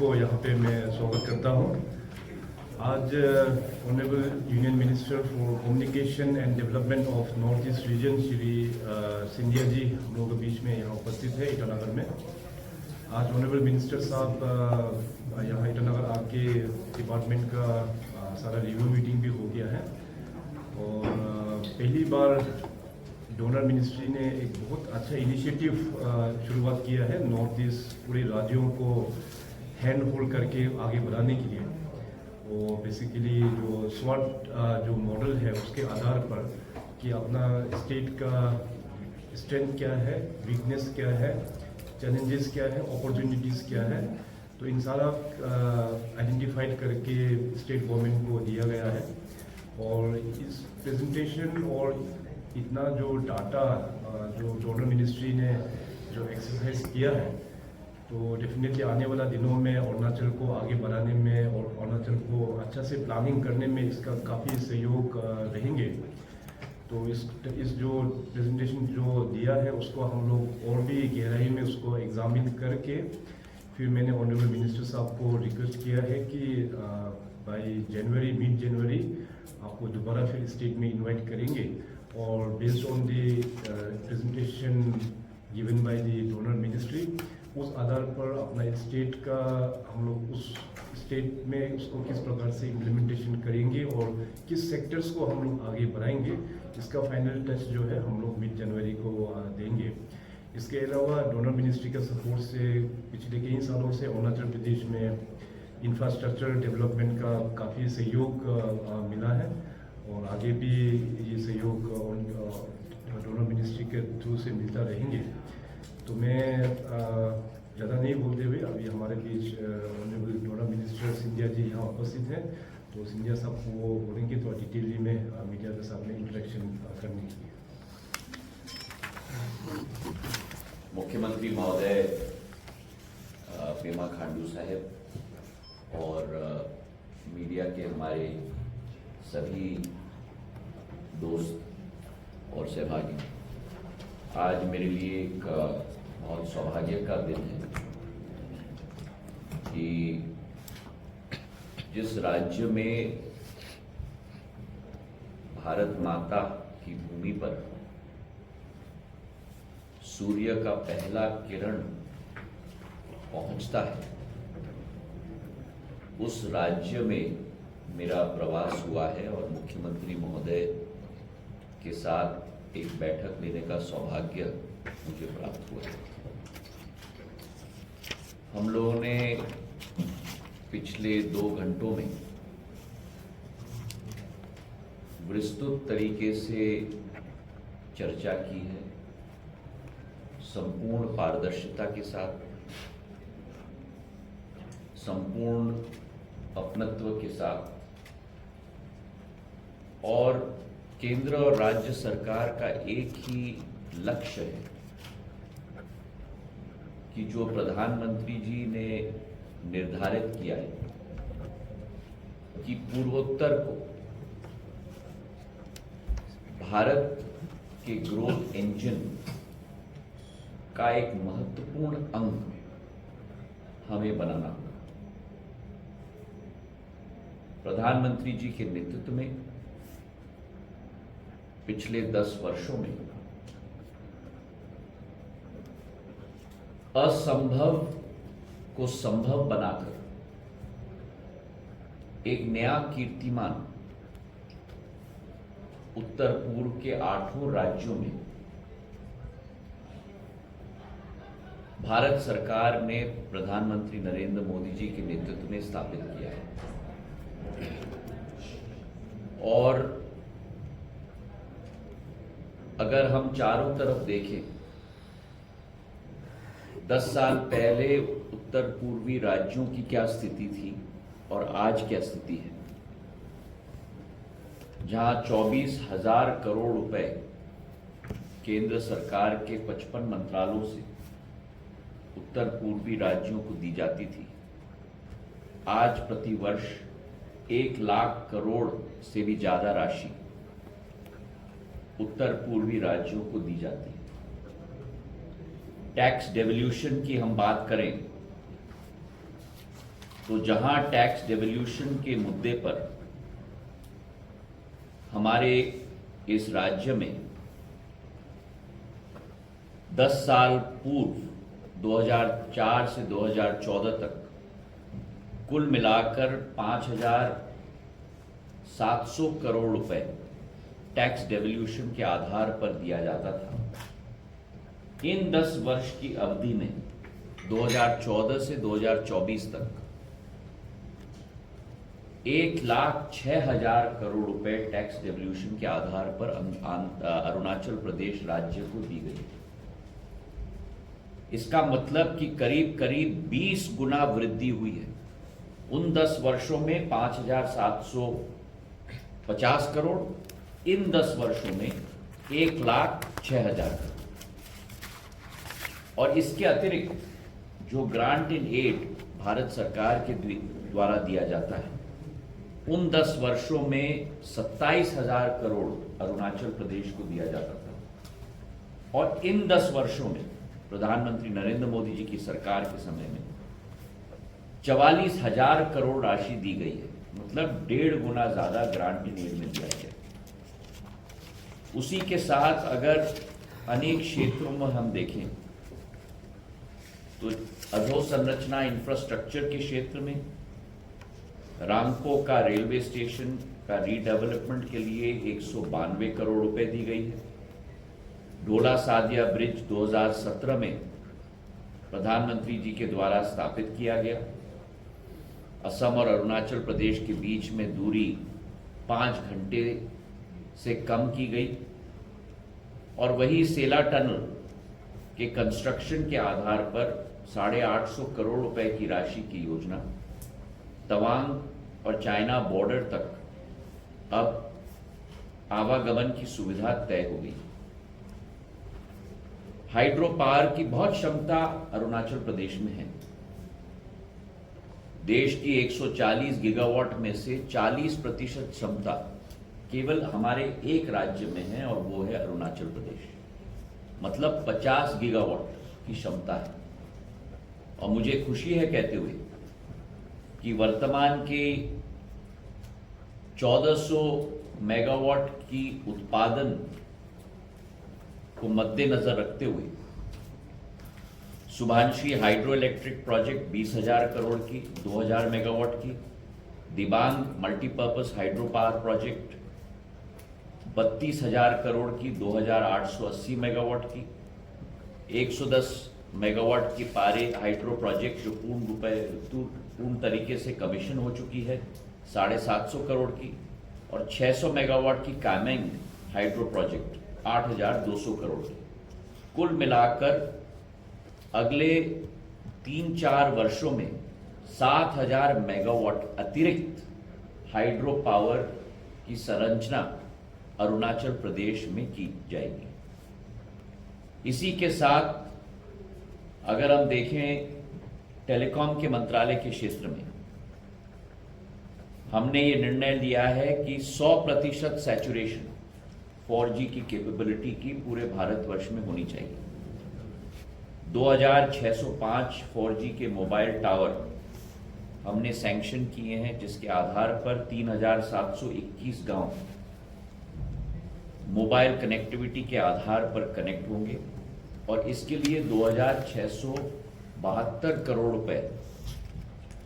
को यहाँ पे मैं स्वागत करता हूँ। आज honourable union minister for communication and development of north east region Shri Scindia ji हम लोगों के बीच में यहाँ उपस्थित है ईटानगर में। आज ऑनरेबल मिनिस्टर साहब यहाँ ईटानगर आके डिपार्टमेंट का सारा रिव्यू मीटिंग भी हो गया है और पहली बार डोनर मिनिस्ट्री ने एक बहुत अच्छा इनिशिएटिव शुरुआत किया है नॉर्थ ईस्ट पूरे राज्यों को हैंड होल्ड करके आगे बढ़ाने के लिए। और बेसिकली जो स्वाट जो मॉडल है उसके आधार पर कि अपना स्टेट का स्ट्रेंथ क्या है, वीकनेस क्या है, चैलेंजेस क्या है, अपॉर्चुनिटीज़ क्या है, तो इन सारा आइडेंटिफाइड करके स्टेट गवर्नमेंट को दिया गया है। और इस प्रेजेंटेशन और इतना जो डाटा जो डोनर मिनिस्ट्री ने जो एक्सरसाइज किया है, तो डेफिनेटली आने वाला दिनों में अरुणाचल को आगे बढ़ाने में और अरुणाचल को अच्छा से प्लानिंग करने में इसका काफ़ी सहयोग रहेंगे। तो इस जो प्रेजेंटेशन जो दिया है उसको हम लोग और भी गहराई में उसको एग्जामिन करके फिर मैंने ऑनरेबल मिनिस्टर साहब को रिक्वेस्ट किया है कि बाई जनवरी मिड जनवरी आपको दोबारा फिर स्टेट में इनवाइट करेंगे और based on the presentation given by the donor ministry उस आधार पर अपना स्टेट का हम लोग उस स्टेट में उसको किस प्रकार से इम्प्लीमेंटेशन करेंगे और किस सेक्टर्स को हम लोग आगे बढ़ाएंगे, इसका फाइनल टच जो है हम लोग मिड जनवरी को देंगे। इसके अलावा डोनर मिनिस्ट्री का सपोर्ट से पिछले कई सालों से अरुणाचल प्रदेश में इंफ्रास्ट्रक्चर डेवलपमेंट का काफ़ी सहयोग मिला है और आगे भी ये सहयोग डोनर मिनिस्ट्री के थ्रू से मिलता रहेंगे। तो मैं ज़्यादा नहीं बोलते हुए अभी हमारे बीच honourable donor minister Scindia ji यहाँ उपस्थित हैं, तो सिंधिया साहब को वो बोलेंगे तो डिटेलली में मीडिया के सामने इंटरेक्शन करने के लिए। मुख्यमंत्री महोदय पेमा खांडू साहब और मीडिया के हमारे सभी दोस्त और सहभागी, आज मेरे लिए एक बहुत सौभाग्य का दिन है कि जिस राज्य में भारत माता की भूमि पर सूर्य का पहला किरण पहुंचता है, उस राज्य में मेरा प्रवास हुआ है और मुख्यमंत्री महोदय के साथ एक बैठक लेने का सौभाग्य मुझे प्राप्त हुआ है। हम लोगों ने पिछले 2 घंटों में विस्तृत तरीके से चर्चा की है, संपूर्ण पारदर्शिता के साथ, संपूर्ण अपनत्व के साथ, और केंद्र और राज्य सरकार का एक ही लक्ष्य है कि जो प्रधानमंत्री जी ने निर्धारित किया है कि पूर्वोत्तर को भारत के ग्रोथ इंजन का एक महत्वपूर्ण अंग हमें बनाना होगा। प्रधानमंत्री जी के नेतृत्व में पिछले 10 वर्षों में असंभव को संभव बनाकर एक नया कीर्तिमान उत्तर पूर्व के 8 राज्यों में भारत सरकार ने प्रधानमंत्री नरेंद्र मोदी जी के नेतृत्व में स्थापित किया है। और अगर हम चारों तरफ देखें, 10 साल पहले उत्तर पूर्वी राज्यों की क्या स्थिति थी और आज क्या स्थिति है, जहां 24,000 करोड़ रुपए केंद्र सरकार के 55 मंत्रालयों से उत्तर पूर्वी राज्यों को दी जाती थी, आज प्रतिवर्ष 1 लाख करोड़ से भी ज्यादा राशि उत्तर पूर्वी राज्यों को दी जाती है। टैक्स डेवल्यूशन की हम बात करें तो जहां टैक्स डेवल्यूशन के मुद्दे पर हमारे इस राज्य में 10 साल पूर्व 2004 से 2014 तक कुल मिलाकर 5,700 करोड़ रुपए टैक्स डेवल्यूशन के आधार पर दिया जाता था। इन 10 वर्ष की अवधि में 2014 से 2024 तक 1,06,000 करोड़ रुपए टैक्स डेवल्यूशन के आधार पर अरुणाचल प्रदेश राज्य को दी गई। इसका मतलब कि करीब करीब 20 गुना वृद्धि हुई है। उन 10 वर्षों में 5,750 करोड़, इन 10 वर्षों में 1,06,000 करोड़। और इसके अतिरिक्त जो ग्रांट इन एड भारत सरकार के द्वारा दिया जाता है, उन 10 वर्षों में 27,000 करोड़ अरुणाचल प्रदेश को दिया जाता था। और इन 10 वर्षों में प्रधानमंत्री नरेंद्र मोदी जी की सरकार के समय में 44,000 करोड़ राशि दी गई है। मतलब 1.5 गुना ज्यादा ग्रांट इन एड में दिया गया। उसी के साथ अगर अनेक क्षेत्रों में हम देखें तो अधोसंरचना इंफ्रास्ट्रक्चर के क्षेत्र में रामको का रेलवे स्टेशन का रीडेवलपमेंट के लिए 192 करोड़ रुपए दी गई है। ढोला सादिया ब्रिज 2017 में प्रधानमंत्री जी के द्वारा स्थापित किया गया। असम और अरुणाचल प्रदेश के बीच में दूरी 5 घंटे से कम की गई। और वही सेला टनल के कंस्ट्रक्शन के आधार पर 850 करोड़ रुपए की राशि की योजना तवांग और चाइना बॉर्डर तक अब आवागमन की सुविधा तय हो गई। हाइड्रो पावर की बहुत क्षमता अरुणाचल प्रदेश में है। देश की 140 गीगावाट में से 40% क्षमता केवल हमारे एक राज्य में है और वो है अरुणाचल प्रदेश। मतलब 50 गीगावाट की क्षमता है। और मुझे खुशी है कहते हुए कि वर्तमान के 1400 मेगावाट की उत्पादन को मद्देनजर रखते हुए Subansiri hydro electric project 20,000 crore की 2,000 मेगावाट की, Dibang multipurpose hydro power project 32,000 crore की 2,880 मेगावाट की, 110 मेगावाट की पारे हाइड्रो प्रोजेक्ट जो पूर्ण तरीके से कमीशन हो चुकी है 750 करोड़ की, और 600 मेगावाट की कामेंग हाइड्रो प्रोजेक्ट 8,200 करोड़ की। कुल मिलाकर अगले 3-4 वर्षों में 7,000 मेगावाट अतिरिक्त हाइड्रो पावर की संरचना अरुणाचल प्रदेश में की जाएगी। इसी के साथ अगर हम देखें टेलीकॉम के मंत्रालय के क्षेत्र में हमने ये निर्णय लिया है कि 100% सैचुरेशन 4G की कैपेबिलिटी की पूरे भारतवर्ष में होनी चाहिए। 2,605 4G के मोबाइल टावर हमने सैंक्शन किए हैं, जिसके आधार पर 3,721 गांव मोबाइल कनेक्टिविटी के आधार पर कनेक्ट होंगे। और इसके लिए 2,672 करोड़ रुपए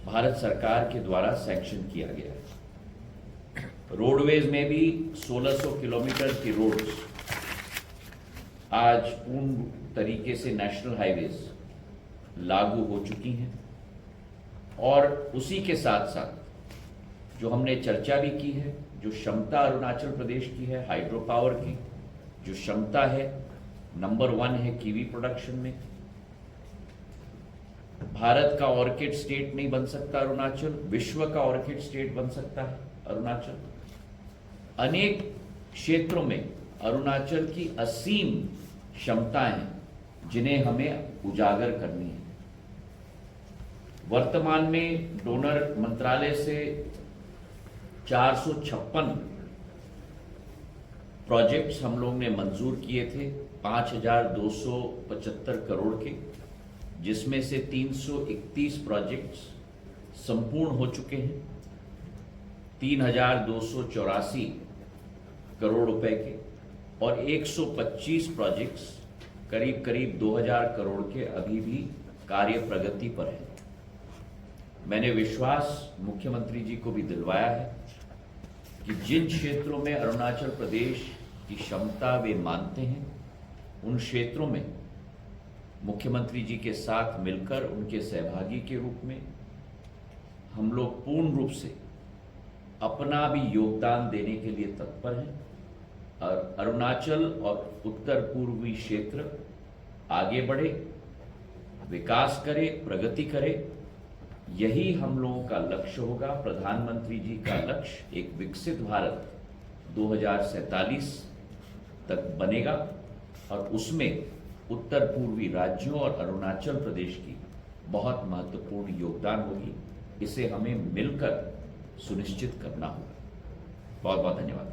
भारत सरकार के द्वारा सैंक्शन किया गया है। रोडवेज में भी 1,600 किलोमीटर की रोड्स आज पूर्ण तरीके से नेशनल हाईवेज लागू हो चुकी हैं। और उसी के साथ साथ जो हमने चर्चा भी की है, जो क्षमता अरुणाचल प्रदेश की है हाइड्रो पावर की, जो क्षमता है नंबर 1 है कीवी प्रोडक्शन में। भारत का ऑर्किड स्टेट नहीं बन सकता अरुणाचल, विश्व का ऑर्किड स्टेट बन सकता है अरुणाचल। अनेक क्षेत्रों में अरुणाचल की असीम क्षमताएं हैं जिन्हें हमें उजागर करनी है। वर्तमान में डोनर मंत्रालय से 456 प्रोजेक्ट्स हम लोग ने मंजूर किए थे 5,275 करोड़ के, जिसमें से 331 प्रोजेक्ट्स संपूर्ण हो चुके हैं। 3,284 करोड़ रुपए के और 125 प्रोजेक्ट्स करीब करीब 2,000 करोड़ के अभी भी कार्य प्रगति पर है। मैंने विश्वास मुख्यमंत्री जी को भी दिलवाया है कि जिन क्षेत्रों में अरुणाचल प्रदेश की क्षमता वे मानते हैं, उन क्षेत्रों में मुख्यमंत्री जी के साथ मिलकर उनके सहभागी के रूप में हम लोग पूर्ण रूप से अपना भी योगदान देने के लिए तत्पर हैं और अरुणाचल और उत्तर पूर्वी क्षेत्र आगे बढ़े, विकास करे, प्रगति करे। यही हम लोगों का लक्ष्य होगा। प्रधानमंत्री जी का लक्ष्य एक विकसित भारत 2047 तक बनेगा और उसमें उत्तर पूर्वी राज्यों और अरुणाचल प्रदेश की बहुत महत्वपूर्ण योगदान होगी। इसे हमें मिलकर सुनिश्चित करना होगा। बहुत बहुत धन्यवाद।